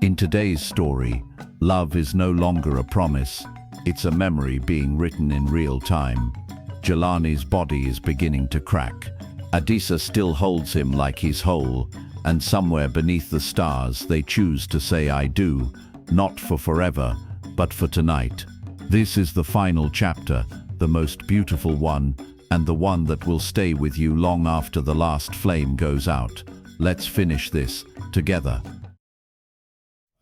In today's story, love is no longer a promise, it's a memory being written in real time. Jelani's body is beginning to crack. Adisa still holds him like he's whole, and somewhere beneath the stars they choose to say I do, not for forever, but for tonight. This is the final chapter, the most beautiful one, and the one that will stay with you long after the last flame goes out. Let's finish this together.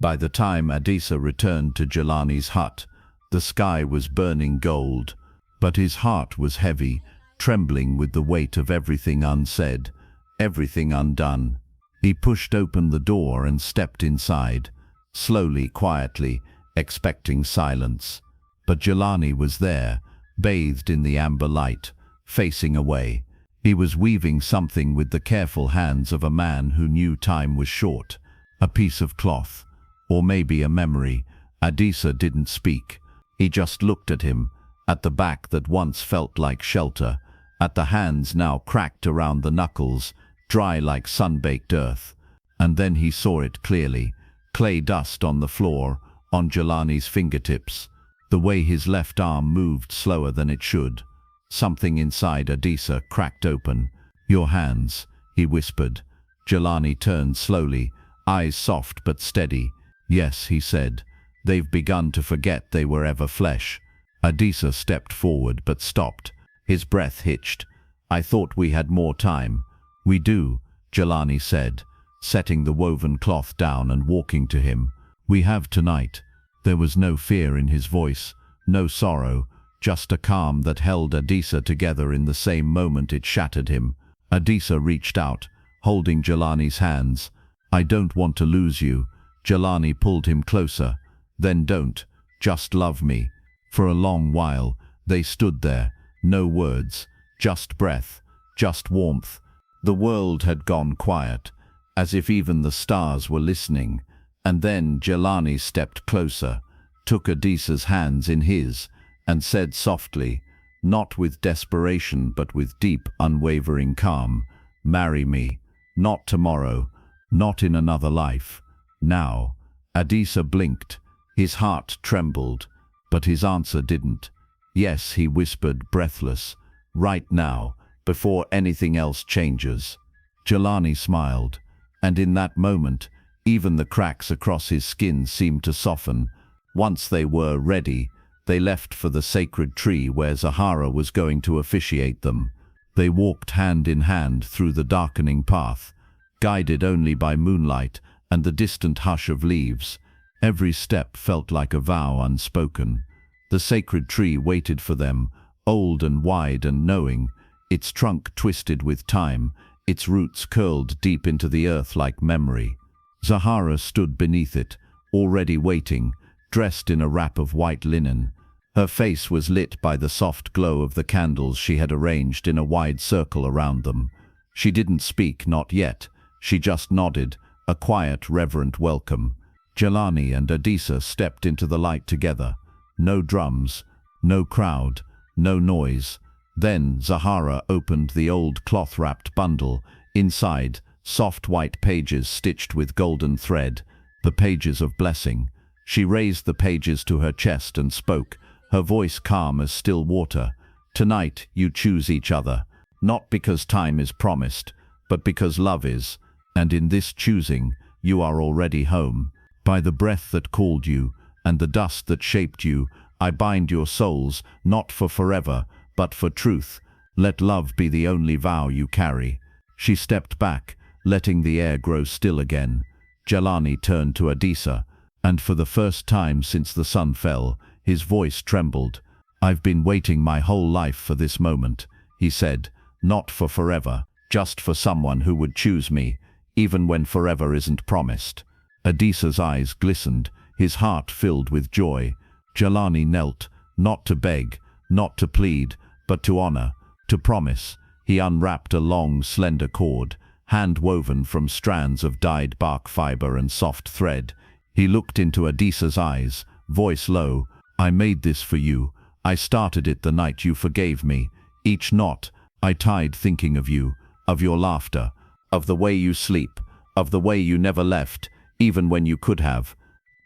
By the time Adisa returned to Jelani's hut, the sky was burning gold, but his heart was heavy, trembling with the weight of everything unsaid, everything undone. He pushed open the door and stepped inside, slowly, quietly, expecting silence. But Jelani was there, bathed in the amber light, facing away. He was weaving something with the careful hands of a man who knew time was short. A piece of cloth, or maybe a memory. Adisa didn't speak. He just looked at him, at the back that once felt like shelter, at the hands now cracked around the knuckles, dry like sun-baked earth. And then he saw it clearly, clay dust on the floor, on Jelani's fingertips, the way his left arm moved slower than it should. Something inside Adisa cracked open. "Your hands," he whispered. Jelani turned slowly, eyes soft but steady. "Yes," he said, "they've begun to forget they were ever flesh." Adisa stepped forward but stopped. His breath hitched. "I thought we had more time." "We do," Jelani said, setting the woven cloth down and walking to him. "We have tonight." There was no fear in his voice, no sorrow, just a calm that held Adisa together in the same moment it shattered him. Adisa reached out, holding Jelani's hands. "I don't want to lose you." Jelani pulled him closer. "Then don't. Just love me." For a long while, they stood there, no words, just breath, just warmth. The world had gone quiet, as if even the stars were listening. And then Jelani stepped closer, took Adisa's hands in his, and said softly, not with desperation but with deep, unwavering calm, "Marry me. Not tomorrow, not in another life. Now." Adisa blinked. His heart trembled, but his answer didn't. "Yes," he whispered, breathless. "Right now, before anything else changes." Jelani smiled, and in that moment, even the cracks across his skin seemed to soften. Once they were ready, they left for the sacred tree where Zahara was going to officiate them. They walked hand in hand through the darkening path, guided only by moonlight and the distant hush of leaves. Every step felt like a vow unspoken. The sacred tree waited for them, old and wide and knowing, its trunk twisted with time, its roots curled deep into the earth like memory. Zahara stood beneath it, already waiting, dressed in a wrap of white linen. Her face was lit by the soft glow of the candles she had arranged in a wide circle around them. She didn't speak, not yet. She just nodded, a quiet, reverent welcome. Jelani and Adisa stepped into the light together. No drums, no crowd, no noise. Then Zahara opened the old cloth-wrapped bundle. Inside, soft white pages stitched with golden thread, the pages of blessing. She raised the pages to her chest and spoke, her voice calm as still water. "Tonight you choose each other, not because time is promised, but because love is. And in this choosing, you are already home. By the breath that called you, and the dust that shaped you, I bind your souls, not for forever, but for truth. Let love be the only vow you carry." She stepped back, letting the air grow still again. Jelani turned to Adisa, and for the first time since the sun fell, his voice trembled. "I've been waiting my whole life for this moment," he said, "not for forever, just for someone who would choose me, even when forever isn't promised." Adisa's eyes glistened, his heart filled with joy. Jelani knelt, not to beg, not to plead, but to honor, to promise. He unwrapped a long, slender cord, hand-woven from strands of dyed bark fiber and soft thread. He looked into Adisa's eyes, voice low, "I made this for you. I started it the night you forgave me. Each knot I tied thinking of you, of your laughter, of the way you sleep, of the way you never left. even when you could have.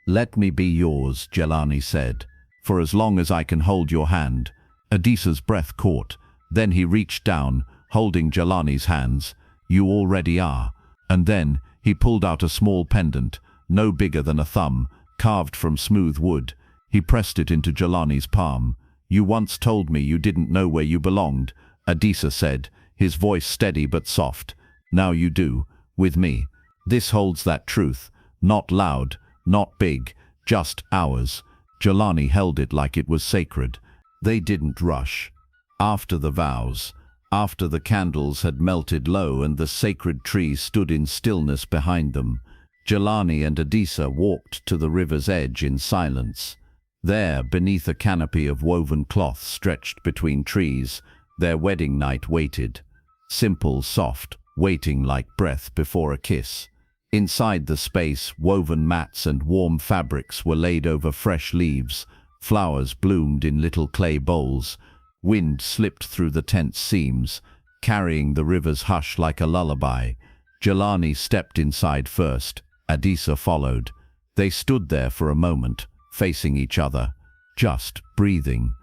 Let me be yours, Jelani said, for as long as I can hold your hand. Adisa's breath caught. Then he reached down, holding Jelani's hands. You already are. And then he pulled out a small pendant, no bigger than a thumb, carved from smooth wood. He pressed it into Jelani's palm. You once told me you didn't know where you belonged, Adisa said, his voice steady but soft. Now you do, with me. This holds that truth. Not loud, not big, just ours. Jelani held it like it was sacred. They didn't rush. After the vows, after the candles had melted low and the sacred tree stood in stillness behind them, Jelani and Adisa walked to the river's edge in silence. There, beneath a canopy of woven cloth stretched between trees, their wedding night waited. Simple, soft, waiting like breath before a kiss. Inside the space, woven mats and warm fabrics were laid over fresh leaves. Flowers bloomed in little clay bowls. Wind slipped through the tent's seams, carrying the river's hush like a lullaby. Jelani stepped inside first. Adisa followed. They stood there for a moment, facing each other, just breathing.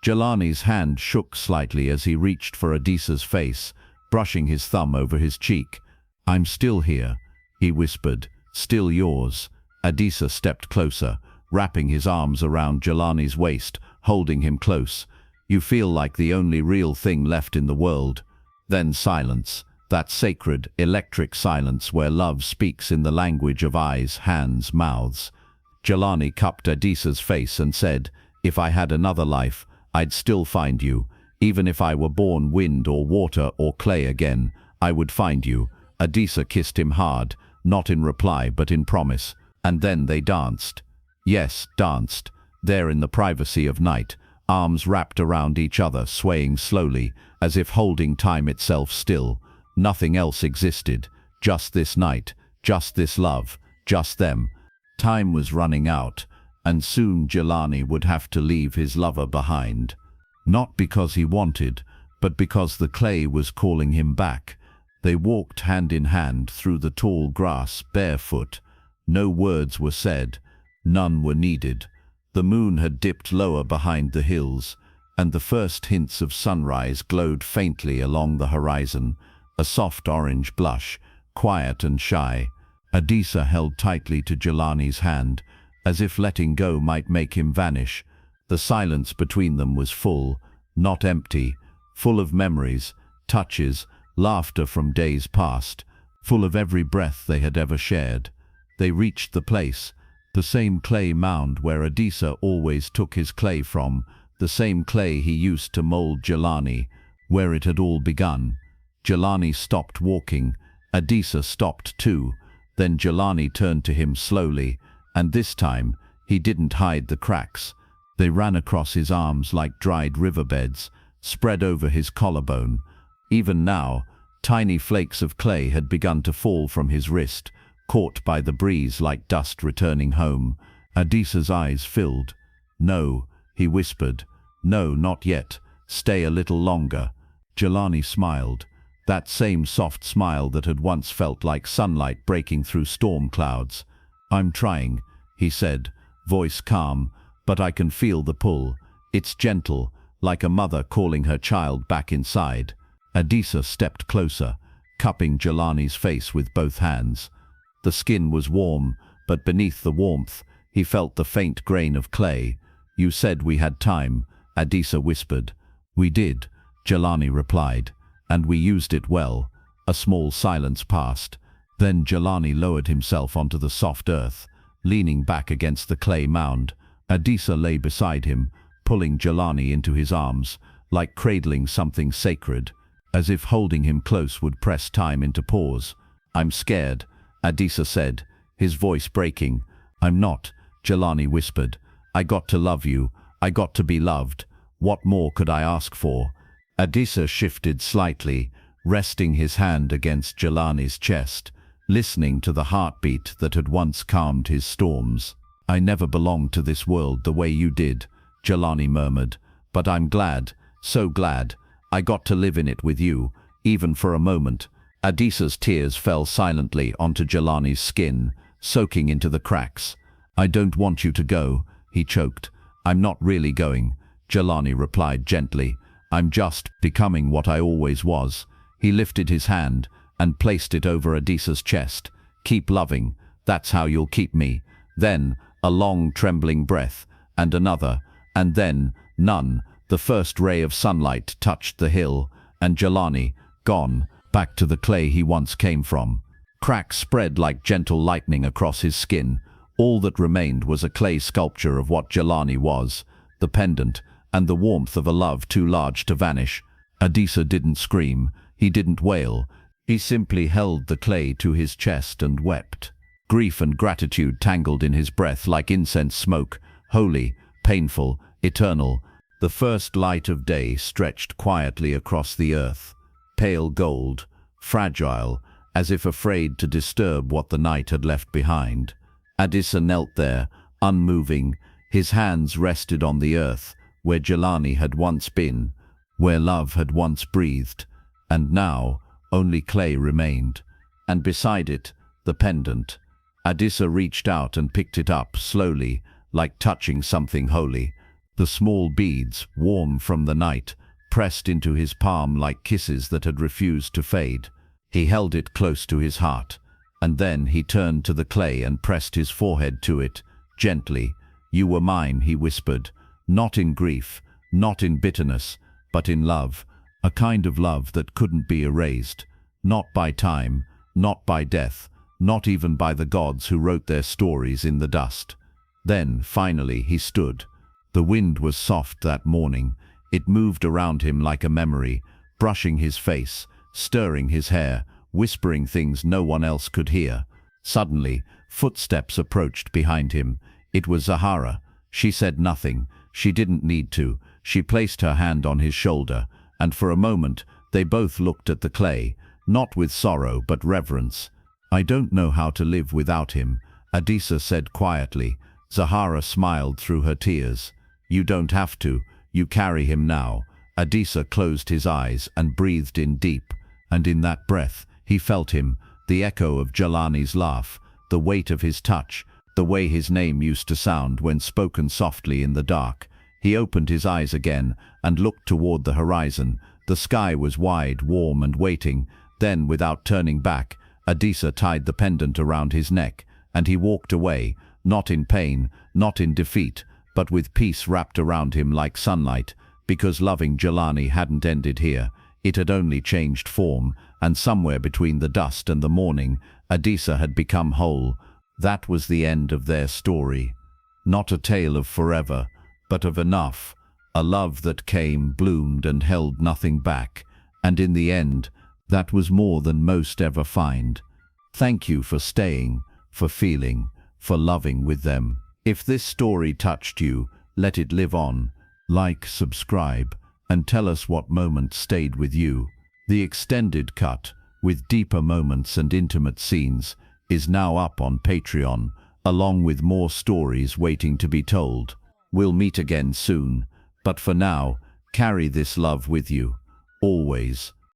Jelani's hand shook slightly as he reached for Adisa's face, brushing his thumb over his cheek. I'm still here, he whispered, still yours. Adisa stepped closer, wrapping his arms around Jelani's waist, holding him close. You feel like the only real thing left in the world. Then silence, that sacred, electric silence where love speaks in the language of eyes, hands, mouths. Jelani cupped Adisa's face and said, if I had another life, I'd still find you. Even if I were born wind or water or clay again, I would find you. Adisa kissed him hard, not in reply but in promise. And then they danced. Yes, danced. There in the privacy of night, arms wrapped around each other, swaying slowly, as if holding time itself still. Nothing else existed. Just this night, just this love, just them. Time was running out, and soon Jelani would have to leave his lover behind. Not because he wanted, but because the clay was calling him back. They walked hand in hand through the tall grass, barefoot. No words were said. None were needed. The moon had dipped lower behind the hills, and the first hints of sunrise glowed faintly along the horizon, a soft orange blush, quiet and shy. Adisa held tightly to Jelani's hand, as if letting go might make him vanish. The silence between them was full, not empty, full of memories, touches, laughter from days past, full of every breath they had ever shared. They reached the place, the same clay mound where Adisa always took his clay from, the same clay he used to mold Jelani, where it had all begun. Jelani stopped walking. Adisa stopped too. Then Jelani turned to him slowly, and this time he didn't hide the cracks. They ran across his arms like dried riverbeds, spread over his collarbone. Even now, tiny flakes of clay had begun to fall from his wrist, caught by the breeze like dust returning home. Adisa's eyes filled. No, he whispered. No, not yet. Stay a little longer. Jelani smiled. That same soft smile that had once felt like sunlight breaking through storm clouds. I'm trying, he said, voice calm, but I can feel the pull. It's gentle, like a mother calling her child back inside. Adisa stepped closer, cupping Jelani's face with both hands. The skin was warm, but beneath the warmth, he felt the faint grain of clay. You said we had time, Adisa whispered. We did, Jelani replied, and we used it well. A small silence passed. Then Jelani lowered himself onto the soft earth, leaning back against the clay mound. Adisa lay beside him, pulling Jelani into his arms, like cradling something sacred, as if holding him close would press time into pause. I'm scared, Adisa said, his voice breaking. I'm not, Jelani whispered. I got to love you. I got to be loved. What more could I ask for? Adisa shifted slightly, resting his hand against Jelani's chest, listening to the heartbeat that had once calmed his storms. I never belonged to this world the way you did, Jelani murmured, but I'm glad, so glad. I got to live in it with you, even for a moment. Adisa's tears fell silently onto Jelani's skin, soaking into the cracks. "I don't want you to go," he choked. "I'm not really going," Jelani replied gently. "I'm just becoming what I always was." He lifted his hand and placed it over Adisa's chest. "Keep loving, that's how you'll keep me." Then, a long trembling breath, and another, and then none. The first ray of sunlight touched the hill, and Jelani, gone, back to the clay he once came from. Cracks spread like gentle lightning across his skin. All that remained was a clay sculpture of what Jelani was, the pendant, and the warmth of a love too large to vanish. Adisa didn't scream, he didn't wail. He simply held the clay to his chest and wept. Grief and gratitude tangled in his breath like incense smoke, holy, painful, eternal. The first light of day stretched quietly across the earth, pale gold, fragile, as if afraid to disturb what the night had left behind. Adisa knelt there, unmoving. His hands rested on the earth, where Jelani had once been, where love had once breathed, and now only clay remained. And beside it, the pendant. Adisa reached out and picked it up slowly, like touching something holy. The small beads, warm from the night, pressed into his palm like kisses that had refused to fade. He held it close to his heart, and then he turned to the clay and pressed his forehead to it, gently. "You were mine," he whispered, "not in grief, not in bitterness, but in love, a kind of love that couldn't be erased, not by time, not by death, not even by the gods who wrote their stories in the dust." Then, finally, he stood. The wind was soft that morning. It moved around him like a memory, brushing his face, stirring his hair, whispering things no one else could hear. Suddenly, footsteps approached behind him. It was Zahara. She said nothing. She didn't need to. She placed her hand on his shoulder, and for a moment they both looked at the clay, not with sorrow but reverence. "I don't know how to live without him," Adisa said quietly. Zahara smiled through her tears. "You don't have to. You carry him now." Adisa closed his eyes and breathed in deep, and in that breath he felt him, the echo of Jelani's laugh, the weight of his touch, the way his name used to sound when spoken softly in the dark. He opened his eyes again and looked toward the horizon. The sky was wide, warm and waiting. Then, without turning back, Adisa tied the pendant around his neck, and he walked away, not in pain, not in defeat, but with peace wrapped around him like sunlight, because loving Jelani hadn't ended here. It had only changed form, and somewhere between the dust and the morning, Adisa had become whole. That was the end of their story. Not a tale of forever, but of enough. A love that came, bloomed, and held nothing back. And in the end, that was more than most ever find. Thank you for staying, for feeling, for loving with them. If this story touched you, let it live on. Like, subscribe, and tell us what moment stayed with you. The extended cut, with deeper moments and intimate scenes, is now up on Patreon, along with more stories waiting to be told. We'll meet again soon, but for now, carry this love with you, always.